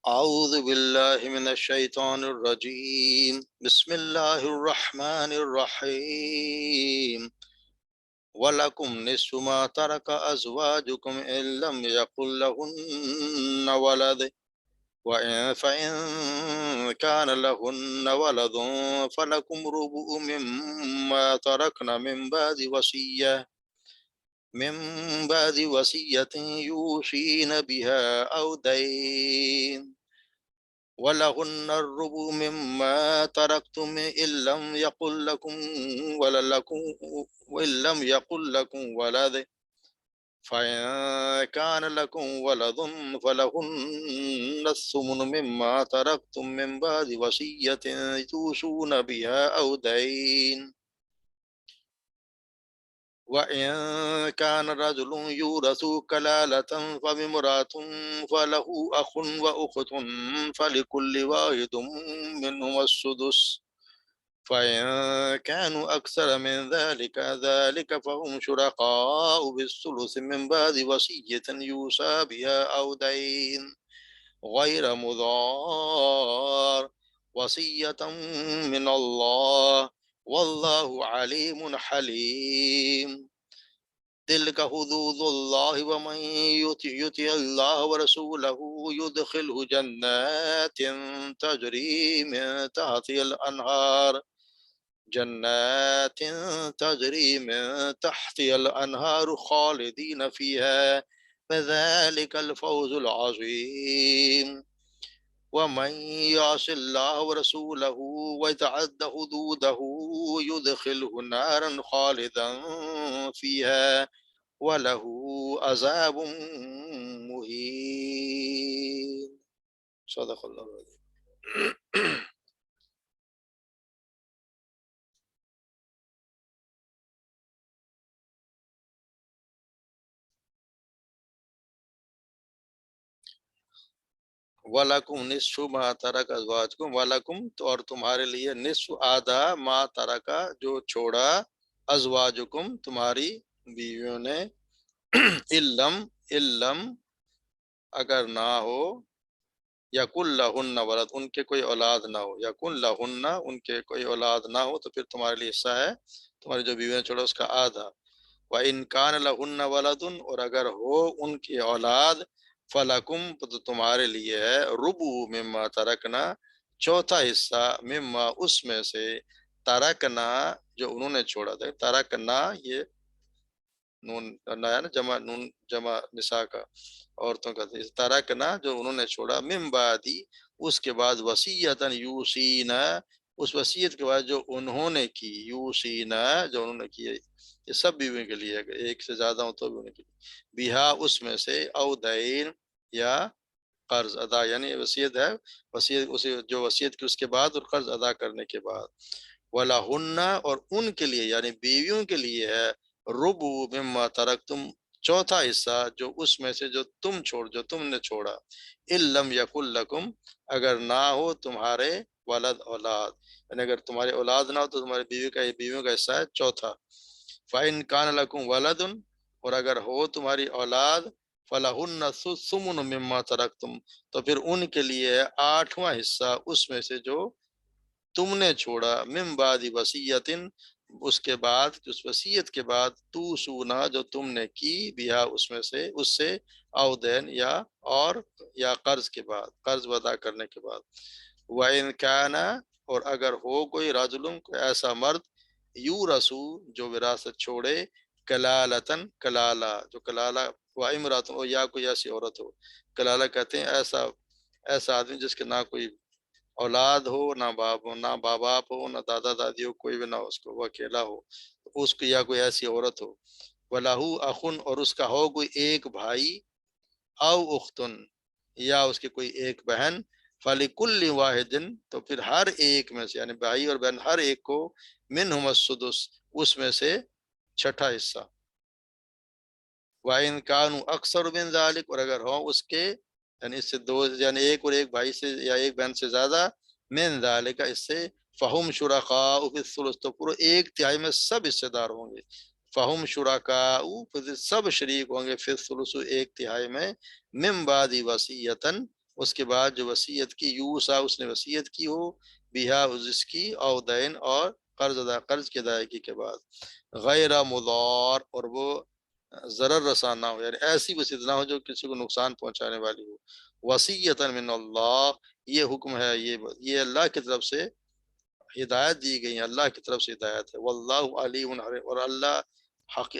أعوذ بالله من الشيطان الرجيم بسم الله الرحمن الرحيم ولكم نصف ما ترك أزواجكم إن لم يكن لهن ولد فإن كان لهن ولد فلكم ربع مما تركن من بعد وصية يوصين بها أو دين ولهن الربع مما تركتم إن لم يكن لكم ولد فإن كان لكم ولد فلهن الثمن مما تركتم من بعد وصية توصون بها أو دين وإن كان رجل يورث كلالة فامرأة فله أخ وأخت فلكل واحد منهما السدس فإن كانوا أكثر من ذلك فهم شركاء بالثلث من بعد وصية يوصى بها أو دين غير مضار وصية من الله والله عليم حليم تلك حدود الله ومن يطع الله ورسوله يدخله جنات تجري من تحتها الأنهار خالدين فيها فذلك الفوز العظيم ومن يعص الله ورسوله ويتعد حدوده يدخله نارا خالدا فيها وله عذاب مهين صدق اللہ العظیم. وَلَكُمْ نِصْفُ مَا تَرَكَ أَزْوَاجُكُمْ وَلَكُمْ تو اور تمہارے لیے نصف آدھا ما ترکا جو چھوڑا ازواجکم تمہاری بیویوں نے علم اگر نہ ہو یکن لہن ولد ان کے کوئی اولاد نہ ہو یکن لہن ان کے کوئی اولاد نہ ہو تو پھر تمہارے لیے حصہ ہے تمہاری جو بیویاں چھوڑا اس کا آدھا وَإِن كَانَ لَهُنَّ وَلَدٌ اور اگر ہو ان کی اولاد فَلَكُمْ تو تمہارے لیے ہے ربع مما ترکنا چوتھا حصہ مما اس میں سے ترکنا جو انہوں نے چھوڑا تھا ترکنا یہ نون نیا نا جمع نساء کا عورتوں کا ترکنا جو انہوں نے چھوڑا من بعدی اس کے بعد وصیتاً یوصینا اس وصیت کے بعد جو انہوں نے کی یوصینا جو انہوں نے کی یہ سب بیویوں کے لیے اگر ایک سے زیادہ ہوں تو بھی انہیں کے لیے بیہا اس میں سے او دین یا قرض ادا یعنی وصیت ہے وصیت اسے جو وصیت کی اس کے بعد اور قرض ادا کرنے کے بعد وَلَهُنَّ اور ان کے لیے یعنی بیویوں کے لیے ہے ربع مما ترکتم چوتھا حصہ جو اس میں سے جو تم نے چھوڑا اِلَّمْ يَكُنْ لَكُمْ اگر نہ ہو تمہارے ولد اولاد یعنی اگر تمہارے اولاد نہ ہو تو تمہاری بیویوں کا حصہ ہے چوتھا فَإِنْ كَانَ لَكُمْ وَلَدٌ اور اگر ہو تمہاری اولاد فَلَهُنَّ الثُّمُنُ مِمَّا تَرَكْتُمْ تو پھر ان کے لیے آٹھواں حصہ اس میں سے جو تم نے چھوڑا من بعد وصیت اس کے بعد اس وصیت کے بعد تو سونا جو تم نے کی بیا اس میں سے اس سے او دین یا قرض کے بعد قرض ادا کرنے کے بعد وَإِنْ كَانَ اور اگر ہو کوئی رجل کوئی ایسا مرد یو رسو جو وراثت چھوڑے کلالتن کلالہ جو کلالہ وَإِمْرَأَةٌ اور یا کوئی ایسی عورت ہو کلالہ کہتے ہیں ایسا آدمی جس کے نہ کوئی اولاد ہو نہ باپ ہو نہ باپ ہو نہ دادا دادی ہو کوئی بھی نہ ہو اس کو وہ اکیلا ہو اس کو یا کوئی ایسی عورت ہو وَلَهُ أَخٌ اور اس کا ہو کوئی ایک بھائی او اختن یا اس کی کوئی ایک بہن فَلِكُلِّ وَاحِدٍ تو پھر ہر ایک میں سے یعنی بھائی اور بہن ہر ایک کو مِنْهُمَ السُّدُسُ اس میں سے چھٹا حصہ وَإِنْ كَانُوا أَكْثَرُ مِنْ ذَلِكَ اور اگر ہوں اس کے یعنی اس سے دو یعنی ایک اور ایک بھائی سے یا ایک بہن سے زیادہ من ذالک اس سے فہم شرکاء فی الثلث تو پورا ایک تہائی میں سب حصے دار ہوں گے فہم شرکاء سب شریک ہوں گے فی الثلث ایک تہائی میں من بعد وصیتاً اس کے بعد جو وصیت کی، یوسا اس نے وصیت کی ہو، بیہا اس کی، او دین اور قرض کی ادائیگی کے بعد، غیر مضار اور وہ ضرر رساں نہ ہو، یعنی ایسی وصیت نہ ہو جو کسی کو نقصان پہنچانے والی ہو، وصیۃ من اللہ، یہ حکم ہے، یہ اللہ کی طرف سے ہدایت دی گئی ہے، اللہ کی طرف سے ہدایت ہے، واللہ علیم حلیم، اور اللہ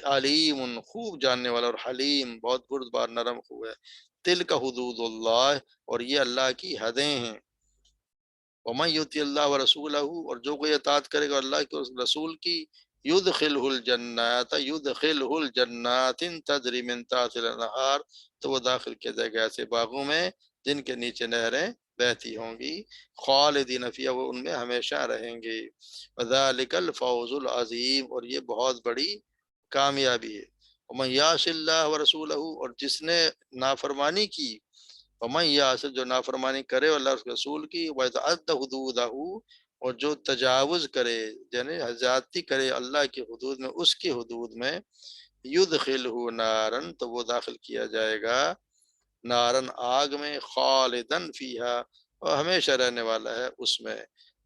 علیم خوب جاننے والا، اور حلیم بہت بردبار نرم خوب ہے، تلک حدود اللہ، اور یہ اللہ کی حدیں ہیں، ومن یطع اللہ ورسولہ، اور جو کوئی اطاعت کرے گا اللہ کے رسول کی، یدخلہ الجنات تجری من تحتها الانہار، تو وہ داخل کیا جائے گا ایسے باغوں میں جن کے نیچے نہریں بہتی ہوں گی، خالدین فیہا، وہ ان میں ہمیشہ رہیں گے، وذالک الفوز العظیم، اور یہ بہت بڑی کامیابی ہے، ومن یعص اللہ ورسولہ، اور جس نے نافرمانی کی، ومن یعص، جو نافرمانی کرے اللہ اس کے رسول کی، ویتعد حدودہ، اور جو تجاوز کرے یعنی زیادتی کرے اللہ کی حدود میں، اس کی حدود میں، یدخلہ نارن، تو وہ داخل کیا جائے گا نارن آگ میں، خالدن فیہا، اور ہمیشہ رہنے والا ہے اس میں،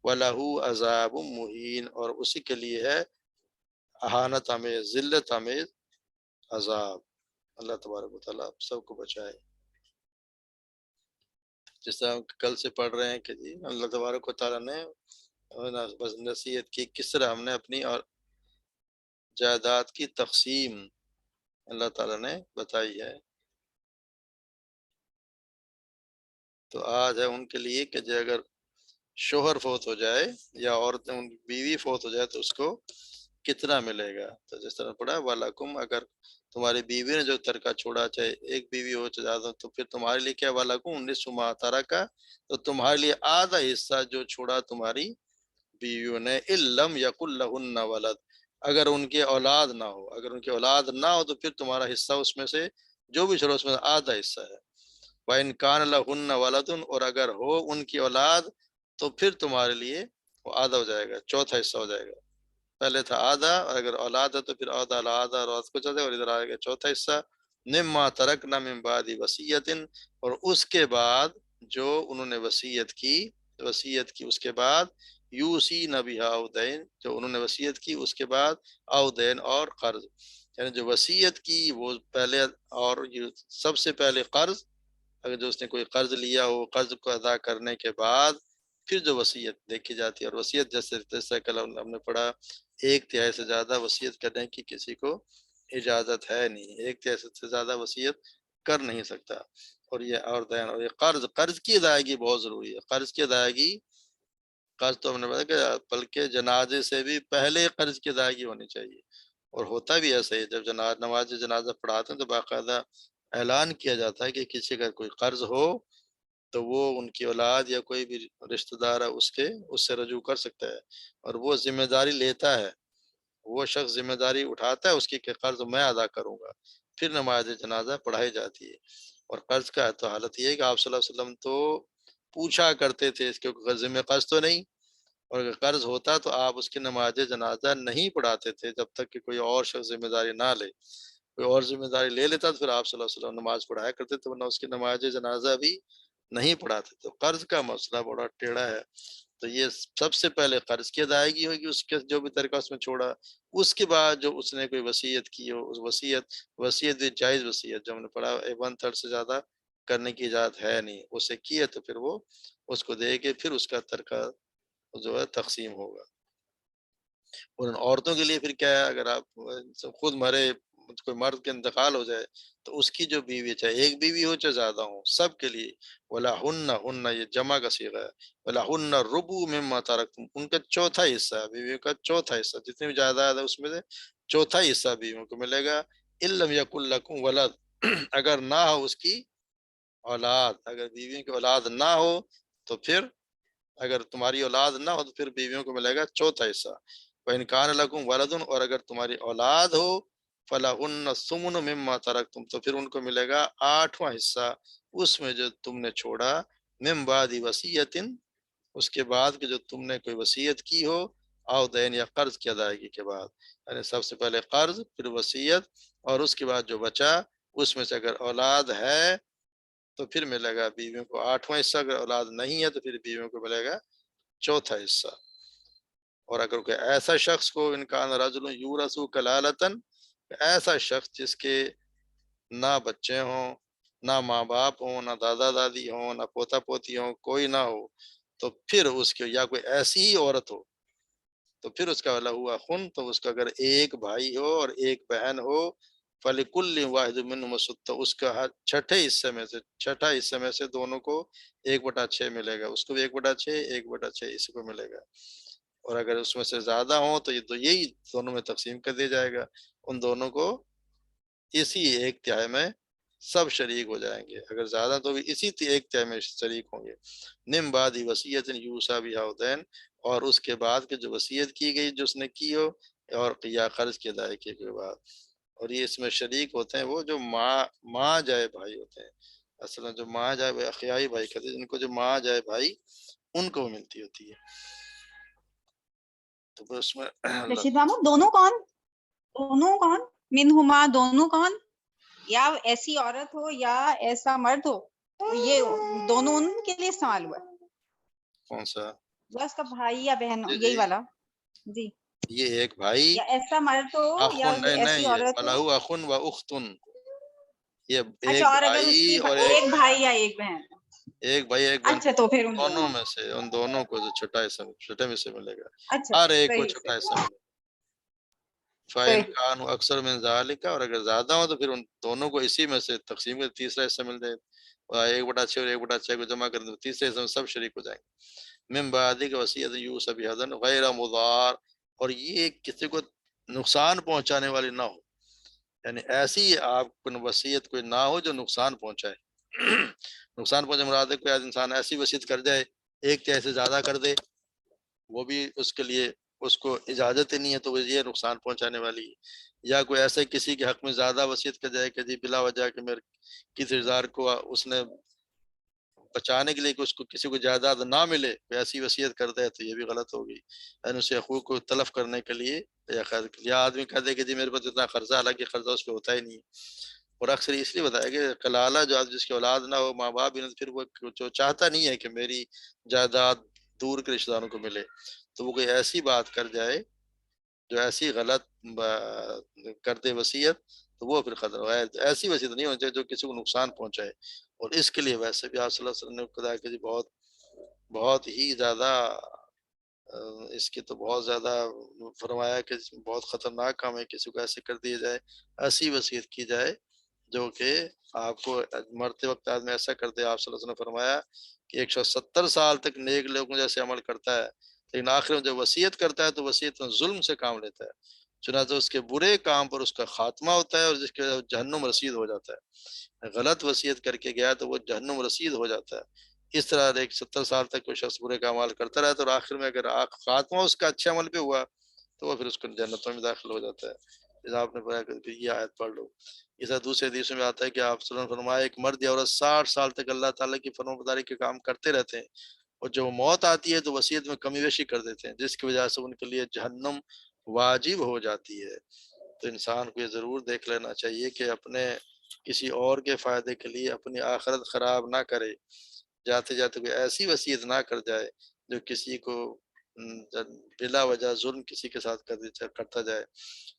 وَلَهُ عذاب مہین، اور اسی کے لیے ہے اہانت آمیز، ذلت آمیز عذاب۔ اللہ تبارک و تعالیٰ سب کو بچائے۔ جس طرح ہم کل سے پڑھ رہے ہیں کہ جی اللہ تبارک و تعالیٰ نے بس نصیحت کی کس طرح ہم نے اپنی اور جائیداد کی تقسیم اللہ تعالیٰ نے بتائی ہے۔ تو آج ہے ان کے لیے کہ جو اگر شوہر فوت ہو جائے یا عورتیں ان کی بیوی فوت ہو جائے تو اس کو کتنا ملے گا۔ تو جس طرح پڑھا وَلَكُمْ، اگر تمہاری بیوی نے جو ترکہ چھوڑا، چاہے ایک بیوی ہو چاہے زیادہ، تو پھر تمہارے لیے کیا، وَلَكُمْ نِصْفُ مَا تَرَكَ، تو تمہارے لیے آدھا حصہ جو چھوڑا تمہاری بیویوں نے، إِن لَمْ يَكُن لَهُنَّ وَلَدٌ، اگر ان کے اولاد نہ ہو، اگر ان کی اولاد نہ ہو تو پھر تمہارا حصہ اس میں سے جو بھی چھوڑا اس میں سے آدھا حصہ ہے، وَإِن كَانَ لَهُنَّ وَلَدٌ، اور اگر ہو ان کی اولاد تو پھر تمہارے لیے وہ آدھا ہو جائے گا، چوتھا حصہ ہو جائے گا، پہلے تھا آدھا، اور اگر اولاد ہے تو پھر آدھا آدھا اور کو چلے، اور ادھر آئے گا چوتھا حصہ، مما ترکنا من بعد وصیت، اور اس کے بعد جو انہوں نے وصیت کی اس کے بعد، یوسی نبیہا او دین، جو انہوں نے وصیت کی اس کے بعد، او دین اور قرض، یعنی جو وصیت کی وہ پہلے، اور یہ سب سے پہلے قرض، اگر جو اس نے کوئی قرض لیا ہو، قرض کو ادا کرنے کے بعد پھر جو وصیت دیکھی جاتی ہے، اور وصیت جیسے کل ہم نے پڑھا، ایک تہائی سے زیادہ وصیت کرنے کی کسی کو اجازت ہے نہیں، ایک تہائی سے زیادہ وصیت کر نہیں سکتا، اور یہ اور دین، اور یہ قرض کی ادائیگی بہت ضروری ہے، قرض کی ادائیگی، قرض تو ہم نے بتایا کہ بلکہ جنازے سے بھی پہلے قرض کی ادائیگی ہونی چاہیے، اور ہوتا بھی ایسا ہی، جب نماز جنازہ پڑھاتے ہیں تو باقاعدہ اعلان کیا جاتا ہے کہ کسی کا کوئی قرض ہو تو وہ ان کی اولاد یا کوئی بھی رشتہ دار ہے اس سے رجوع کر سکتا ہے، اور وہ ذمہ داری لیتا ہے، وہ شخص ذمہ داری اٹھاتا ہے اس کی کہ قرض میں ادا کروں گا، پھر نماز جنازہ پڑھائی جاتی ہے۔ اور قرض کا تو حالت یہ ہے کہ آپ صلی اللہ علیہ وسلم تو پوچھا کرتے تھے اس کے ذمہ قرض تو نہیں، اور اگر قرض ہوتا تو آپ اس کی نماز جنازہ نہیں پڑھاتے تھے جب تک کہ کوئی اور شخص ذمہ داری نہ لے، کوئی اور ذمہ داری لے لیتا تو پھر آپ صلی اللہ علیہ وسلم نماز پڑھایا کرتے تھے، ورنہ اس کی نماز جنازہ بھی نہیں پڑھاتے۔ تو قرض کا مسئلہ بڑا ٹیڑھا ہے، تو یہ سب سے پہلے قرض کی ادائیگی ہوگی، اس کے جو بھی طریقہ اس میں چھوڑا، اس کے بعد جو اس نے کوئی وصیت کی ہو، اس وصیت بھی جائز وصیت جو ہم نے پڑھا، 1/3 سے زیادہ کرنے کی اجازت ہے نہیں، اسے کی ہے تو پھر وہ اس کو دے کے پھر اس کا ترکہ جو ہے تقسیم ہوگا۔ اور ان عورتوں کے لیے پھر کیا ہے، اگر آپ خود مرے، کوئی مرد کا انتقال ہو جائے تو اس کی جو بیوی، چاہے ایک بیوی ہو چاہے زیادہ ہو، سب کے لیے وَلَهُنَّ، یہ جمع کا صیغہ ہے، وَلَهُنَّ الرُّبُعُ مِمَّا تَرَكْتُمْ، ان کا چوتھا حصہ ہے، بیویوں کا چوتھا حصہ، جتنی بھی جائیداد ہے اس میں سے چوتھا حصہ بیویوں کو ملے گا، إِن لَّمْ يَكُن لَّكُمْ وَلَدٌ، اگر نہ ہو اس کی اولاد، اگر بیویوں کی اولاد نہ ہو تو پھر، اگر تمہاری اولاد نہ ہو تو پھر بیویوں کو ملے گا چوتھا حصہ، وَإِن كَانَ لَكُمْ وَلَدٌ، اور اگر تمہاری اولاد ہو، فَلَهُنَّ الثُّمُنُ مِمَّا تَرَكْتُمْ، تو پھر ان کو ملے گا آٹھواں حصہ اس میں جو تم نے چھوڑا، مِن بَعْدِ وَصِيَّةٍ، اس کے بعد کہ جو تم نے کوئی وصیت کی ہو، او دین یا قرض کی ادائیگی کے بعد، یعنی سب سے پہلے قرض، پھر وصیت، اور اس کے بعد جو بچا اس میں سے اگر اولاد ہے تو پھر ملے گا بیویوں کو 8واں حصہ، اگر اولاد نہیں ہے تو پھر بیویوں کو ملے گا 4تھا حصہ۔ اور اگر کوئی ایسا شخص کو انکان رجل یورث کلالتن، ایسا شخص جس کے نہ بچے ہوں، نہ ماں باپ ہوں، نہ دادا دادی ہوں، نہ پوتا پوتی ہوں، کوئی نہ ہو، تو پھر اس کے یا کوئی ایسی ہی عورت ہو، تو پھر اس کا ہوا خن، تو اس کا اگر ایک بھائی ہو اور ایک بہن ہو، فَلِكُلٍّ وَاحِدٍ مِّنْهُمُ السُّدُسُ، تو اس کا چھٹے حصے میں سے، چھٹا حصے میں سے دونوں کو 1/6 ملے گا، اس کو بھی 1/6، 1/6 اس کو ملے گا۔ اور اگر اس میں سے زیادہ ہوں تو یہی دونوں میں تقسیم کر دیا جائے گا، ان دونوں کو اسی 1/3 میں سب شریک ہو جائیں گے، اگر زیادہ تو بھی اسی 1/3 میں شریک ہوں گے۔ نم بعد وصیت یوصی بہا او دین، اور اس کے بعد کہ جو وصیت کی گئی جو اس نے کی ہو، اور یا قرض کی ادائیگی کے بعد۔ اور یہ اس میں شریک ہوتے ہیں وہ جو ماں جائے بھائی ہوتے ہیں، اصل میں جو ماں جائے بھائی اخیائی بھائی کہتے ہیں، جن کو جو ماں جائے بھائی ان کو ملتی ہوتی ہے۔ تو پھر اس میں رشید محمود دونوں کون منہما، دونوں کون؟ یا ایسی عورت ہو یا ایسا مرد ہو، یہ دونوں ان کے لیے استعمال ہوا ہے، کون سا؟ یا اس کا بھائی یا بہن، جی یہی جی، والا جی، یہ ایک بھائی، یا ایسا مرد ہو یا اخن نہیں ایسی نہیں، یہ عورت ہو۔ فلاح اخن و اختن، یہ اچھا، ایک اور اگر اس بھائی کی اور ایک بھائی یا ایک بہن، ایک بھائی ایک بہن، اچھا تو پھر ان دونوں دونوں، میں سے ان دونوں کو جو چھٹا حصہ چھٹے میں سے ملے گا، اچھا ہر ایک کو صحیح چھٹا حصہ صحیح ملے گا۔ فَإِنْ صحیح۔ كَانُوا أَكْثَرَ مِنْ ذَلِكَ، اور اگر زیادہ ہو تو پھر ان دونوں کو اسی میں سے تقسیم کر تیسرا حصہ مل جائے، 1/6 اور 1/6 کو جمع کر دیں تو تیسرے حصے میں سب شریک ہو جائیں گے۔ من بعد وصیت یوصی بہا غیر مضار، اور یہ کسی کو نقصان پہنچانے والی نہ ہو، یعنی ایسی آپ کو وصیت کوئی نہ ہو جو نقصان پہنچائے۔ نقصان پہنچے مراد ہے کوئی انسان ایسی وصیت کر جائے 1/3 سے زیادہ کر دے، وہ بھی اس کے لیے اس کو اجازت ہی نہیں ہے، تو وہ یہ نقصان پہنچانے والی ہے۔ یا کوئی ایسے کسی کے حق میں زیادہ وصیت کر جائے کہ جی بلا وجہ کہ میرے کسی رشتےدار کو اس نے بچانے کے لیے کہ اس کو کسی کو جائیداد نہ ملے، کوئی ایسی وصیت کر دے تو یہ بھی غلط ہوگی، یعنی اسے حقوق کو تلف کرنے کے لیے، یا آدمی کہہ دے کہ جی میرے پاس اتنا قرضہ، حالانکہ قرضہ اس پہ ہوتا ہی نہیں ہے۔ اور اکثر اس لیے بتایا کہ کلالہ جو جس کی اولاد نہ ہو، ماں باپ بھی نہ، پھر وہ جو چاہتا نہیں ہے کہ میری جائیداد دور کے رشتہ داروں کو ملے، تو وہ کوئی ایسی بات کر جائے جو ایسی غلط کر دے وصیت، تو وہ پھر خطرہ ہے، ایسی وصیت نہیں ہونی چاہیے جو کسی کو نقصان پہنچائے۔ اور اس کے لیے ویسے بھی آپ صلی اللہ علیہ وسلم نے کہا کہ جی بہت بہت ہی زیادہ اس کی تو بہت زیادہ فرمایا کہ بہت خطرناک کام ہے کسی کو ایسے کر دیا جائے، ایسی وصیت کی جائے جو کہ آپ کو مرتے وقت آدمی ایسا کر دے۔ آپ صلی اللہ علیہ وسلم نے فرمایا کہ 170 سال تک نیک لوگوں جیسے عمل کرتا ہے، لیکن آخر میں جب وصیت کرتا ہے تو وصیت میں ظلم سے کام لیتا ہے، چنانچہ اس کے برے کام پر اس کا خاتمہ ہوتا ہے، اور جس کے جہنم رسید ہو جاتا ہے۔ غلط وصیت کر کے گیا تو وہ جہنم رسید ہو جاتا ہے۔ اس طرح 170 سال تک کوئی شخص برے کا عمل کرتا رہتا ہے، اور آخر میں اگر خاتمہ اس کا اچھے عمل پہ ہوا تو وہ پھر اس کو جنتوں میں داخل ہو جاتا ہے۔ جیسا آپ نے پڑھا کہ یہ آیت پڑھ لو۔ اس طرح دوسرے حدیث میں آتا ہے کہ آپ صلی اللہ علیہ وسلم نے فرمایا ایک مرد یا عورت 60 سال تک اللہ تعالیٰ کی فرمانبرداری کے کام کرتے رہتے ہیں، اور جب موت آتی ہے تو وصیت میں کمی بیشی کر دیتے ہیں، جس کی وجہ سے ان کے لیے جہنم واجب ہو جاتی ہے۔ تو انسان کو یہ ضرور دیکھ لینا چاہیے کہ اپنے کسی اور کے فائدے کے لیے اپنی آخرت خراب نہ کرے، جاتے جاتے کوئی ایسی وصیت نہ کر جائے جو کسی کو بلا وجہ ظلم کسی کے ساتھ کرتا جائے۔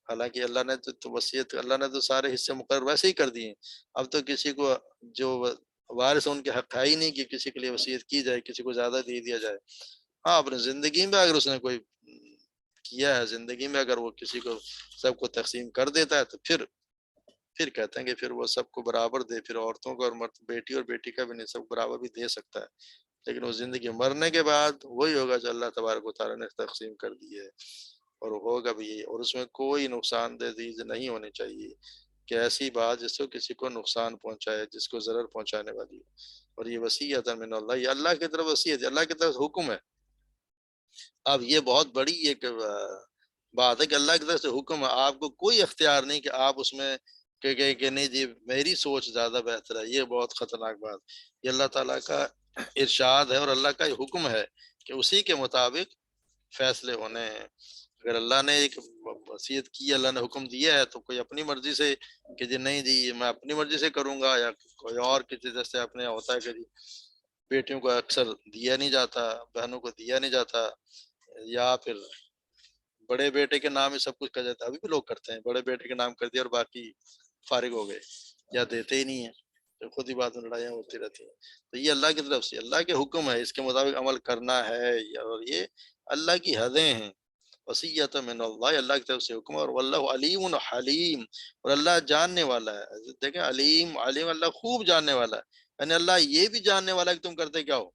حالانکہ اللہ نے تو وصیت، اللہ نے تو سارے حصے مقرر ویسے ہی کر دیے ہیں، اب تو کسی کو جو وارث ان کے حق ہے ہی نہیں کہ کسی کے لیے وصیت کی جائے، کسی کو زیادہ دے دیا جائے۔ ہاں اپنے زندگی میں اگر اس نے کوئی کیا ہے، زندگی میں اگر وہ کسی کو سب کو تقسیم کر دیتا ہے تو پھر کہتے ہیں کہ پھر وہ سب کو برابر دے، پھر عورتوں کو اور بیٹی اور بیٹی کا بھی نہیں، سب برابر بھی دے سکتا ہے، لیکن وہ زندگی مرنے کے بعد وہی ہوگا جو اللہ تبارک و تعالیٰ نے تقسیم کر دی ہے، اور ہوگا بھی یہی، اور اس میں کوئی نقصان دہ چیز نہیں ہونی چاہیے کہ ایسی بات جس کو کسی کو نقصان پہنچائے، جس کو ضرر پہنچانے والی ہے۔ اور یہ وصیت من اللہ، یہ اللہ کی طرف وصیت ہے، اللہ کی طرف حکم ہے۔ اب یہ بہت بڑی ایک بات ہے کہ اللہ کی طرف سے حکم ہے، آپ کو کوئی اختیار نہیں کہ آپ اس میں کہ نہیں جی میری سوچ زیادہ بہتر ہے، یہ بہت خطرناک بات۔ یہ اللہ تعالیٰ کا ارشاد ہے اور اللہ کا یہ حکم ہے کہ اسی کے مطابق فیصلے ہونے ہیں۔ اگر اللہ نے ایک وصیت کی، اللہ نے حکم دیا ہے، تو کوئی اپنی مرضی سے کہ جی نہیں جی میں اپنی مرضی سے کروں گا، یا کوئی اور کسی جیسے اپنے ہوتا ہے کہ جی بیٹیوں کو اکثر دیا نہیں جاتا، بہنوں کو دیا نہیں جاتا، یا پھر بڑے بیٹے کے نام ہی سب کچھ کر جاتا ہے، ابھی بھی لوگ کرتے ہیں، بڑے بیٹے کے نام کر دیا اور باقی فارغ ہو گئے یا دیتے ہی نہیں ہیں، تو خود ہی بات میں لڑائیاں ہوتی رہتی ہیں۔ تو یہ اللہ کی طرف سے اللہ کے حکم ہے، اس کے مطابق عمل کرنا ہے، اور یہ اللہ کی حدیں ہیں، وصیت من اللہ، اللہ کی طرف سے حکم ہے، اور واللہ علیم حلیم، اور اللہ جاننے والا ہے۔ دیکھیں علیم، علیم اللہ خوب جاننے والا ہے، یعنی اللہ یہ بھی جاننے والا ہے کہ تم کرتے کیا ہو،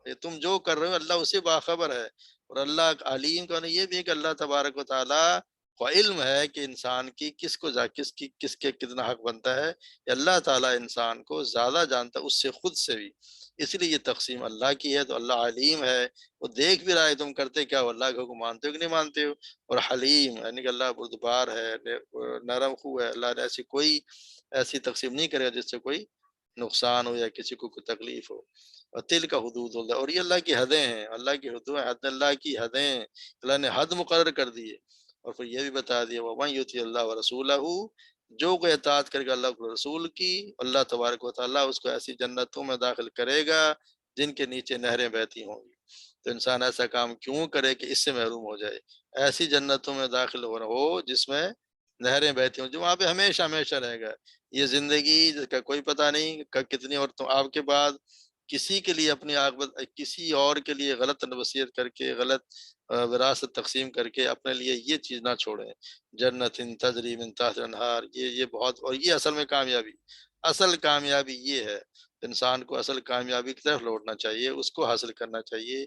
یہ تم جو کر رہے ہو اللہ اسے باخبر ہے۔ اور اللہ علیم کا یہ بھی ہے کہ اللہ تبارک و تعالیٰ کو علم ہے کہ انسان کی کس کو کس کے کتنا حق بنتا ہے، یہ اللہ تعالیٰ انسان کو زیادہ جانتا ہے اس سے خود سے بھی، اس لیے یہ تقسیم اللہ کی ہے۔ تو اللہ علیم ہے، وہ دیکھ بھی رہا ہے تم کرتے کیا ہو، اللہ کے حکم مانتے ہو کہ نہیں مانتے ہو۔ اور حلیم یعنی کہ اللہ بردبار ہے، نرم خو ہے، اللہ نے ایسی تقسیم نہیں کرے گا جس سے کوئی نقصان ہو یا کسی کو کوئی تکلیف ہو۔ اور تل کا حدود اللہ، اور یہ اللہ کی حدیں ہیں، اللہ کی حدود، حد اللہ کی حدیں، اللہ نے حد مقرر کر دی ہے۔ اور پھر یہ بھی بتا دیا وَمَن يُطِعِ اللَّهَ وَرَسُولَهُ، جو کوئی اطاعت کرے گا اللہ کو رسول کی، اللہ تبارک و تعالیٰ اس کو ایسی جنتوں میں داخل کرے گا جن کے نیچے نہریں بہتی ہوں گی۔ تو انسان ایسا کام کیوں کرے کہ اس سے محروم ہو جائے، ایسی جنتوں میں داخل ہو جس میں نہریں بہتی ہوں، جو وہاں پہ ہمیشہ ہمیشہ رہے گا۔ یہ زندگی جس کا کوئی پتہ نہیں کتنی عورتوں آپ کے بعد کسی کے لیے اپنی عاقبت، کسی اور کے لیے غلط وصیت کر کے، غلط وراثت تقسیم کر کے اپنے لیے یہ چیز نہ چھوڑیں، جنت تجری من تحتها الانہار، یہ بہت، اور یہ اصل میں کامیابی، اصل کامیابی یہ ہے۔ انسان کو اصل کامیابی کی طرف لوٹنا چاہیے، اس کو حاصل کرنا چاہیے،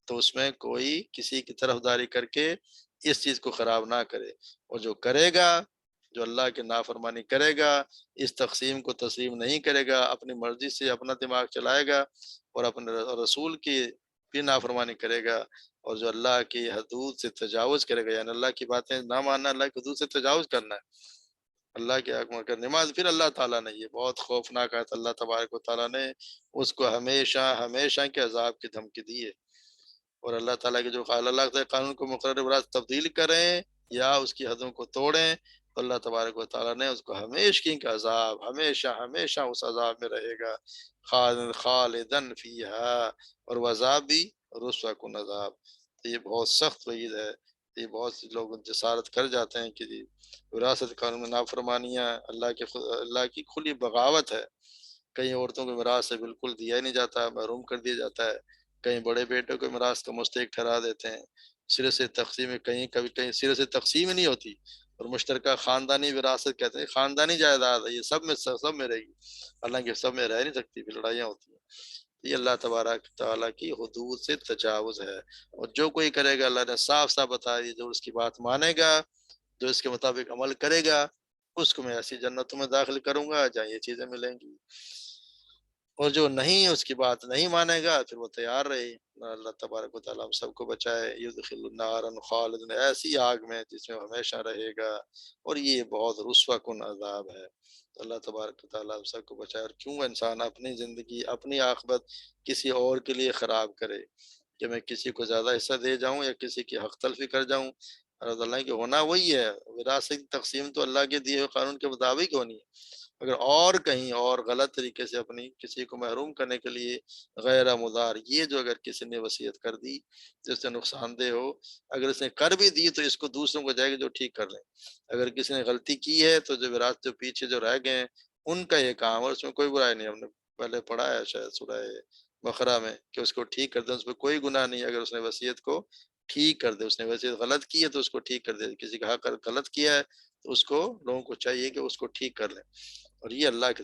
تو اس میں کوئی کسی کی طرفداری کر کے اس چیز کو خراب نہ کرے، اور جو کرے گا، جو اللہ کی نافرمانی کرے گا، اس تقسیم کو تسلیم نہیں کرے گا، اپنی مرضی سے اپنا دماغ چلائے گا اور اپنے رسول کی بھی نافرمانی کرے گا، اور جو اللہ کی حدود سے تجاوز کرے گا، یعنی اللہ کی باتیں نہ ماننا، اللہ کی حدود سے تجاوز کرنا ہے، اللہ کے حق کا نماز، پھر اللہ تعالیٰ نے یہ بہت خوفناک ہے، اللہ تبارک و تعالیٰ نے اس کو ہمیشہ ہمیشہ کے عذاب کی دھمکی دی ہے۔ اور اللہ تعالیٰ کے جو اللہ کے قانون کو مقرر براز تبدیل کریں یا اس کی حدوں کو توڑیں، تو اللہ تبارک و تعالیٰ نے اس کو ہمیشہ کا عذاب، ہمیشہ ہمیشہ اس عذاب میں رہے گا، خالدن فیہا، اور وہ عذاب بھی رسوا کن عذاب۔ تو یہ بہت سخت وعید ہے، یہ بہت سے لوگ جسارت کر جاتے ہیں کہ جی وراثت قانون میں نافرمانیاں اللہ کی کھلی بغاوت ہے، کئی عورتوں کو میراث سے بالکل دیا ہی نہیں جاتا، محروم کر دیا جاتا ہے، کہیں بڑے بیٹے کو میراث کا مستحق ٹھہرا دیتے ہیں، سرے سے تقسیم، کہیں سرے سے تقسیم ہی نہیں ہوتی، اور مشترکہ خاندانی وراثت کہتے ہیں، خاندانی جائیداد ہے، یہ سب میں رہے گی، حالانکہ سب میں رہ نہیں سکتی، پھر لڑائیاں ہوتی ہیں۔ یہ اللہ تبارک تعالیٰ کی حدود سے تجاوز ہے، اور جو کوئی کرے گا، اللہ نے صاف صاف بتا دی، جو اس کی بات مانے گا، جو اس کے مطابق عمل کرے گا، اس کو میں ایسی جنتوں میں داخل کروں گا جہاں یہ چیزیں ملیں گی، اور جو نہیں اس کی بات نہیں مانے گا پھر وہ تیار رہے۔ اللہ تبارک و تعالیٰ ہم سب کو بچائے، یدخل النار خالد، ایسی آگ میں جس میں ہمیشہ رہے گا، اور یہ بہت رسوا کن عذاب ہے۔ اللہ تبارک و تعالیٰ ہم سب کو بچائے۔ اور کیوں انسان اپنی زندگی، اپنی عاقبت کسی اور کے لیے خراب کرے، کہ میں کسی کو زیادہ حصہ دے جاؤں یا کسی کی حق تلفی کر جاؤں۔ اللہ کی ہونا وہی ہے، وراثت تقسیم تو اللہ کے دیے ہوئے قانون کے مطابق ہونی ہے، اگر اور کہیں اور غلط طریقے سے اپنی کسی کو محروم کرنے کے لیے غیر مضار، یہ جو اگر کسی نے وصیت کر دی جس سے نقصان دہ ہو، اگر اس نے کر بھی دی تو اس کو دوسروں کو جائے گا جو ٹھیک کر لیں۔ اگر کسی نے غلطی کی ہے تو جو وراثت جو پیچھے جو رہ گئے ہیں ان کا یہ کام، اور اس میں کوئی برائی نہیں، ہم نے پہلے پڑھا ہے شاید سورہ بقرہ میں کہ اس کو ٹھیک کر دیں، اس پہ کوئی گناہ نہیں، اگر اس نے وصیت کو ٹھیک کر دے، اس نے وصیت غلط کی ہے تو اس کو ٹھیک کر دے، کسی کا حق غلط کیا ہے تو اس کو لوگوں کو چاہیے کہ اس کو ٹھیک کر لیں۔ اور یہ اللہ کی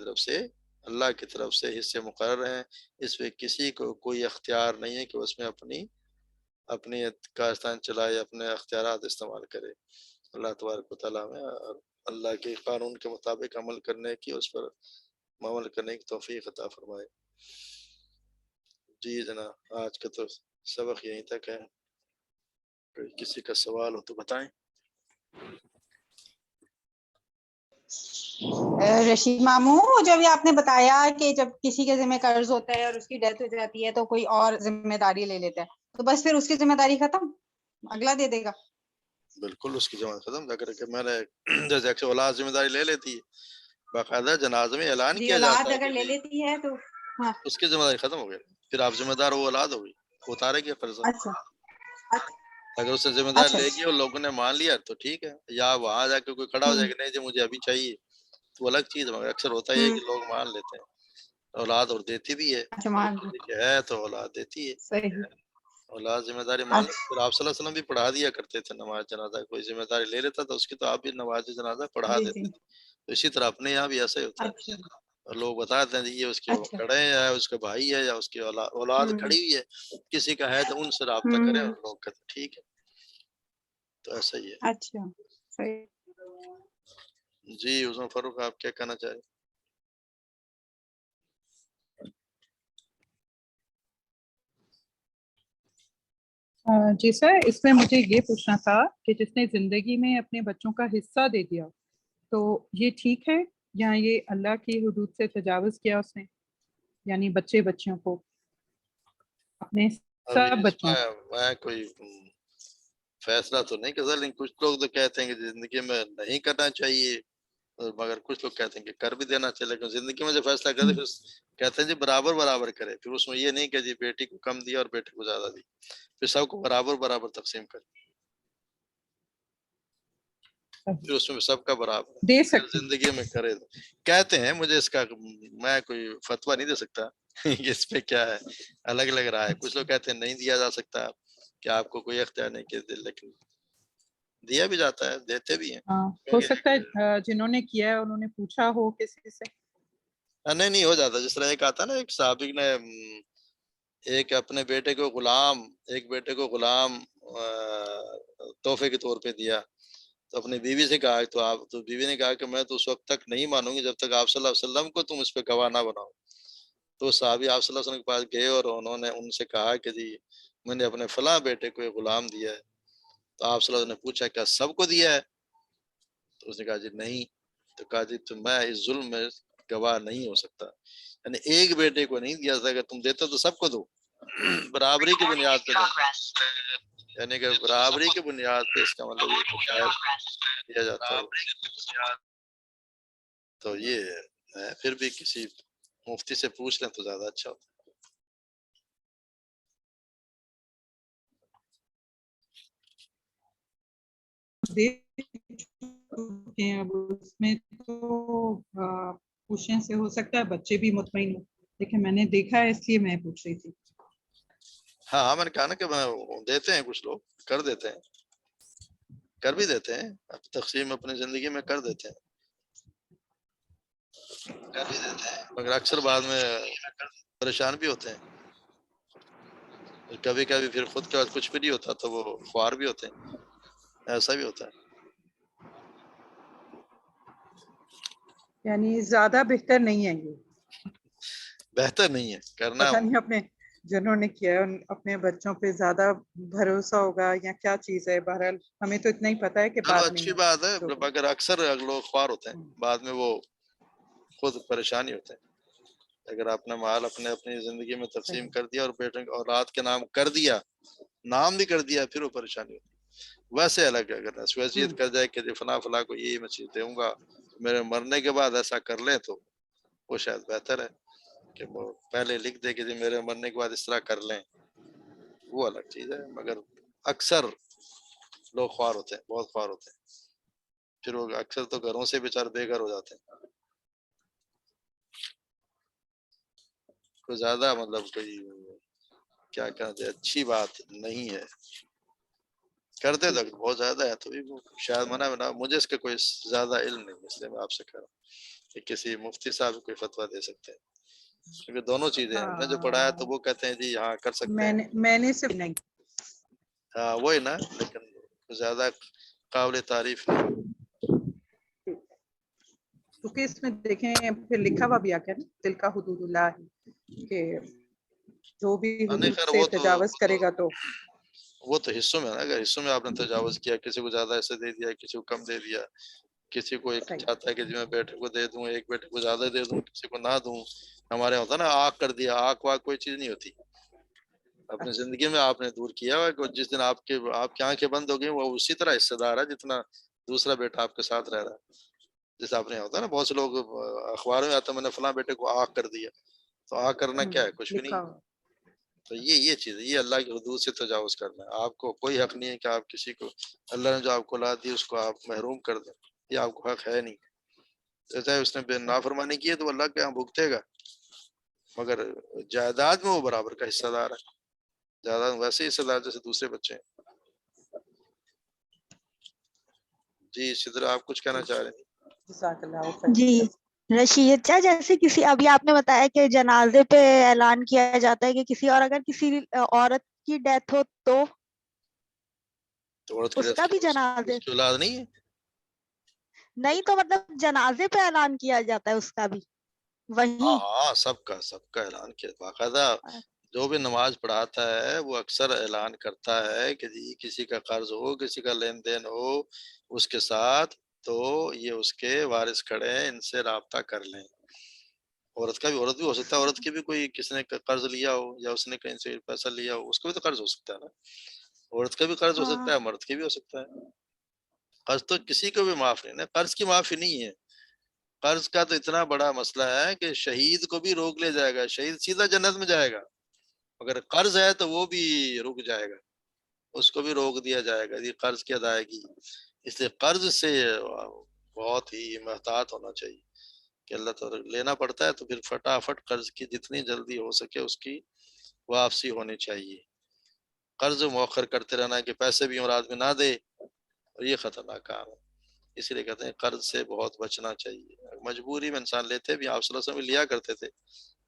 طرف سے حصے مقرر ہیں، اس پہ کسی کو کوئی اختیار نہیں ہے کہ اس میں اپنی کارستان چلائے، اپنے اختیارات استعمال کرے۔ اللہ تبارک و تعالیٰ میں اللہ کے قانون کے مطابق عمل کرنے کی، اس پر عمل کرنے کی توفیق عطا فرمائے۔ جی جناب، آج کا تو سبق یہیں تک ہے، کسی کا سوال ہو تو بتائیں۔ رشید ماموں، جب یہ آپ نے بتایا کہ جب کسی کے ذمہ قرض ہوتا ہے اور اس کی ڈیتھ ہو جاتی ہے تو کوئی اور ذمہ داری لے لیتا ہے، تو بس پھر اس کی ذمہ داری ختم، اگلا دے دے گا؟ بالکل اس کی جماعت ختم اگر کہ میں نے جیسے اکثر اولاد ذمہ داری لے لیتی ہے، باقاعدہ جنازے میں اعلان جی کیا اولاد جاتا ہے اگر کہ لے جی لیتی ہے تو ہاں اس کی ذمہ داری ختم ہو گئی، پھر آپ ذمہ دار وہ اولاد ہوگی، وہ اتارے گی قرضہ۔ اچھا اچھا اگر اس نے ذمہ دار اچھا لے گی اور لوگوں نے مان لیا تو ٹھیک ہے، یا وہاں جا کے کوئی کھڑا ہو جائے کہ نہیں جی مجھے ابھی چاہیے، تو وہ الگ چیز ہے، مگر اکثر ہوتا ہی ہے کہ لوگ مان لیتے ہیں اولاد، اور دیتی بھی ہے، اچھا مان لو کہ ہے تو اولاد دیتی ہے، صحیح اولاد ذمہ داری مان لیتی۔ اچھا پھر آپ صلی اللہ علیہ وسلم بھی پڑھا دیا کرتے تھے نماز جنازہ، کوئی ذمہ داری لے لیتا تو اس کی تو آپ بھی نماز جنازہ پڑھا جی دیتے جی تھے، تو اسی طرح اپنے یہاں بھی ایسا ہی ہوتا ہے، اچھا اور لوگ بتاتے ہیں جی یہ اس کے اچھا کڑے ہیں، یا اس کے بھائی ہے، یا اس کی اولاد کھڑی ہوئی ہے، کسی کا ہے تو ان سے رابطہ کریں، اور لوگ کہتے ہیں ٹھیک ہے، تو ایسا ہی ہے۔ اچھا صحیح جی عثمان فاروق آپ کیا کہنا چاہیں؟ جی سر، اس میں مجھے یہ پوچھنا تھا کہ جس نے زندگی میں اپنے بچوں کا حصہ دے دیا تو یہ ٹھیک ہے یا یہ اللہ کی حدود سے تجاوز کیا اس نے، یعنی بچے بچیوں کو، اپنے ابھی سب اس بچوں میں میں کوئی فیصلہ تو نہیں کرتا، لیکن کچھ لوگ تو کہتے ہیں کہ زندگی میں نہیں کرنا چاہیے، مگر کچھ لوگ کہتے ہیں کہ کر بھی دینا چاہیے، لیکن زندگی میں جو فیصلہ کرتے پھر کہتے ہیں جی برابر برابر کرے، پھر اس میں یہ نہیں کہ جی بیٹی کو کم دیا اور بیٹے کو زیادہ دی، پھر سب کو برابر برابر تقسیم کرے، پھر اس میں سب کا برابر ہے، دے اگر سکتے ہیں۔ زندگی میں کرے تو کہتے ہیں، مجھے اس کا میں کوئی فتویٰ نہیں دے سکتا کہ اس پہ کیا ہے، الگ الگ رہا ہے، کچھ لوگ کہتے ہیں نہیں دیا جا سکتا کہ آپ کو کوئی اختیار نہیں کہ لیکن دیا بھی جاتا ہے، دیتے بھی ہیں، ہاں، ہو کیونکہ سکتا ہے جنہوں نے کیا ہے انہوں نے پوچھا ہو کسی سے۔ نہیں نہیں ہو جاتا، جس طرح ایک آتا نا، ایک صحابی نے ایک اپنے بیٹے کو غلام، ایک بیٹے کو غلام تحفے کے طور پہ دیا، تو اپنی بیوی سے کہا، تو بیوی نے کہا کہ میں تو اس وقت تک نہیں مانوں گی جب تک آپ صلی اللہ علیہ وسلم کو تم اس پہ گواہ نہ بناؤ، تو صحابی آپ صلی اللہ علیہ وسلم کے پاس گئے اور انہوں نے ان سے کہا کہ جی میں نے اپنے فلاں بیٹے کو ایک غلام دیا ہے، تو آپ صلی اللہ علیہ وسلم نے پوچھا کیا سب کو دیا ہے، تو اس نے کہا جی نہیں، تو کہا جی تو میں اس ظلم میں گواہ نہیں ہو سکتا، یعنی ایک بیٹے کو نہیں دیا تھا، اگر تم دیتے تو سب کو دو، برابری کی بنیاد پہ دو، یعنی کہ برابری کی بنیاد پہ، اس کا مطلب یہ کہ شاید دیا جاتا ہے، تو یہ ہے، پھر بھی کسی مفتی سے پوچھ لیں تو زیادہ اچھا ہوتا ہے۔ اب اس میں تو پوچھنے سے ہو سکتا ہے بچے بھی مطمئن ہوں، لیکن میں نے دیکھا ہے اس لیے میں پوچھ رہی تھی۔ ہاں میں نے کہا نا کہ دیتے ہیں، کچھ لوگ کر دیتے ہیں، کر بھی دیتے ہیں، تقسیم اپنی زندگی میں کر دیتے ہیں، مگر اکثر بعد میں پریشان بھی ہوتے ہیں، کبھی کبھی پھر خود کے بعد کچھ بھی نہیں ہوتا تو وہ خوار بھی ہوتے ہیں، ایسا بھی ہوتا ہے۔ یعنی زیادہ بہتر نہیں ہے یہ، بہتر نہیں ہے کرنا، پتہ نہیں اپنے جنہوں نے کیا ہے اپنے بچوں پہ زیادہ بھروسہ ہوگا یا کیا چیز ہے، بہرحال ہمیں تو اتنا ہی پتہ ہے کہ چلو بعد میں اچھی ہی بات ہے، لوگوں مگر اکثر لوگ خوار ہوتے ہیں، بعد میں وہ خود پریشانی ہوتے ہیں، اگر اپنا مال اپنی زندگی میں تقسیم صحیح۔ کر دیا اور بیٹے اولاد کے نام کر دیا، نام بھی کر دیا، پھر وہ پریشانی ہوتی ہے، ویسے الگ ہے، اگر وصیت کر جائے کہ فلاں فلاں کو یہی میں چیز دوں گا، میرے مرنے کے بعد ایسا کر لیں تو وہ شاید بہتر ہے کہ وہ پہلے لکھ دے کہ جی میرے مرنے کے بعد اس طرح کر لیں، وہ الگ چیز ہے، مگر اکثر لوگ خوار ہوتے ہیں، بہت خوار ہوتے ہیں، پھر وہ اکثر تو گھروں سے بےچار بے گھر ہو جاتے ہیں، کوئی زیادہ مطلب کوئی کیا کہتے ہیں اچھی بات نہیں ہے، کرتے تو بہت زیادہ ہے، تو شاید منع بنا، مجھے اس کا کوئی زیادہ علم نہیں، اس لیے میں آپ سے کہہ رہا ہوں کہ کسی مفتی صاحب کوئی فتویٰ دے سکتے ہیں، کیونکہ دونوں چیزیں ہیں، ہم نے جو پڑھا ہے تو وہ کہتے ہیں جی ہاں کر سکتے ہیں، میں نے صرف نہیں، ہاں وہی نا، لیکن زیادہ قابل تعریف نہیں، کیونکہ اس میں دیکھیں پھر لکھا ہوا بھی آ کے نا دل کا حدود اللہ ہے کہ جو بھی نہیں حدود خیر سے تجاوز کرے گا تو وہ تو حصوں میں ہے نا، اگر حصوں میں آپ نے تجاوز کیا، کسی کو زیادہ ایسے دے دیا، کسی کو کم دے دیا، کسی کو ایک صحیح۔ چاہتا ہے کہ میں بیٹے کو دے دوں، ایک بیٹے کو زیادہ دے دوں، کسی کو نہ دوں، ہمارے ہوتا نا آگ کر دیا، آگ واگ کوئی چیز نہیں ہوتی، اپنی اچھا۔ زندگی میں آپ نے دور کیا ہوا کہ جس دن آپ کی آنکھیں بند ہو گئی وہ اسی طرح حصہ دار ہے جتنا دوسرا بیٹا آپ کے ساتھ رہ رہا ہے. جیسے آپ نے ہوتا ہے نا بہت سے لوگ اخباروں میں آتا ہے میں نے فلاں بیٹے کو آگ کر دیا، تو آگ کرنا کیا ہے؟ کچھ بھی لکھا نہیں. ہوا۔ تو یہ چیز ہے، یہ اللہ کی حدود سے تجاوز کرنا ہے. آپ کو کوئی حق نہیں ہے کہ آپ کسی کو، اللہ نے جو آپ کو اولاد دی اس کو آپ محروم کر دیں، یہ آپ کو حق ہے نہیں. جیسے اس نے نافرمانی کی ہے تو اللہ کے یہاں بھگتے گا، مگر جائیداد میں وہ برابر کا حصہ دار ہے، جائیداد میں ویسے حصہ دار جیسے دوسرے بچے ہیں. جی سدرا آپ کچھ کہنا چاہ رہے ہیں؟ جزاک اللہ خیر۔ جی رشید چا، جیسے کسی ابھی آپ نے بتایا کہ جنازے پہ اعلان کیا جاتا ہے کہ کسی، اور اگر کسی عورت کی ڈیتھ ہو تو تو عورت کے اس لیے کا بھی اس جنازے کی اولاد نہیں ہے؟ نہیں، تو مطلب جنازے پہ اعلان کیا جاتا ہے اس کا بھی وہیں؟ ہاں سب کا اعلان کیا باقاعدہ. جو بھی نماز پڑھاتا ہے وہ اکثر اعلان کرتا ہے کہ جی کسی کا قرض ہو، کسی کا لین دین ہو اس کے ساتھ، تو یہ اس کے وارث کھڑے ہیں، ان سے رابطہ کر لیں. عورت بھی ہو سکتا ہے، عورت کی بھی کوئی کسی نے قرض لیا ہو یا اس نے کہیں سے پیسہ لیا ہو، اس کو بھی تو قرض ہو سکتا ہے نا. عورت کا بھی قرض ہو ہاں سکتا ہے، مرد کے بھی ہو سکتا ہے. قرض تو کسی کو بھی معاف نہیں ہے، قرض کی معافی نہیں ہے. قرض کا تو اتنا بڑا مسئلہ ہے کہ شہید کو بھی روک لے جائے گا، شہید سیدھا جنت میں جائے گا، اگر قرض ہے تو وہ بھی رک جائے گا، اس کو بھی روک دیا جائے گا یہ قرض کی ادائیگی. اس لیے قرض سے بہت ہی محتاط ہونا چاہیے کہ اللہ تعالیٰ لینا پڑتا ہے تو پھر فٹافٹ قرض کی جتنی جلدی ہو سکے اس کی واپسی ہونی چاہیے. قرض مؤخر کرتے رہنا کہ پیسے بھی اور آدمی نہ دے، اور یہ خطرناک کام ہے. اسی لیے کہتے ہیں قرض سے بہت بچنا چاہیے. مجبوری میں انسان لیتے بھی، آپ صلی اللہ علیہ وسلم لیا کرتے تھے،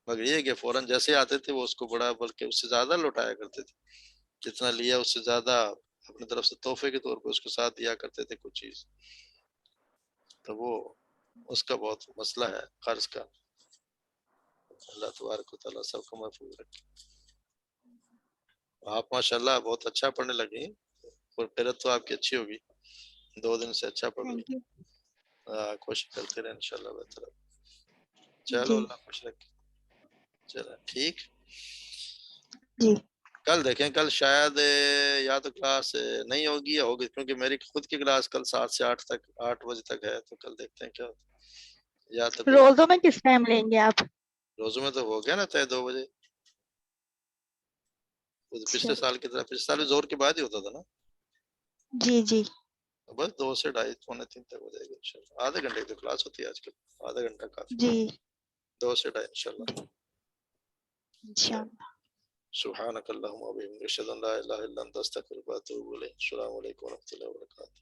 مگر یہ کہ فوراً جیسے آتے تھے وہ اس کو بڑا بلکہ اس سے زیادہ لوٹایا کرتے تھے، جتنا لیا اس سے زیادہ اپنی طرف سے تحفے کے طور پہ اس کے ساتھ دیا کرتے تھے کچھ چیز. تو وہ اس کا بہت مسئلہ ہے قرض کا. اللہ تبارک و تعالیٰ سب کو محفوظ رکھے. آپ ماشاءاللہ بہت اچھا پڑھنے لگی، اور قرأت تو آپ کی اچھی ہوگی، 2 دن سے اچھا پڑھ رہی. تھینک یو کوشش کرتے رہے انشاءاللہ بہتر. چلو جی اللہ خوش رکھے. چلو ٹھیک. جی کل دیکھیں، کل شاید یا تو کلاس نہیں ہوگی یا ہوگی، کیونکہ میری خود کی کلاس کل 7 سے 8 تک 8 بجے تک ہے، تو کل دیکھتے ہیں کیا ہوتا ہے. یا تو پھر روزوں میں کس ٹائم لیں گے آپ؟ روزوں میں تو ہو گیا نا طے 2 بجے. پچھلے سال کی طرح، پچھلے سال بھی زور کے بعد ہی ہوتا تھا نا. جی جی بس 2 سے 2:30 پونے 3 تک ہو جائے گا انشاءاللہ. آدھے گھنٹے کی کلاس ہوتی ہے آج کل، آدھا گھنٹہ کافی. جی 2 سے 2:30 انشاءاللہ. انشاءاللہ. سبحانک اللہم و بحمدک اشہد ان لا الہ الا انت استغفرک و اتوب الیک. السلام علیکم و رحمۃ اللہ وبرکاتہ.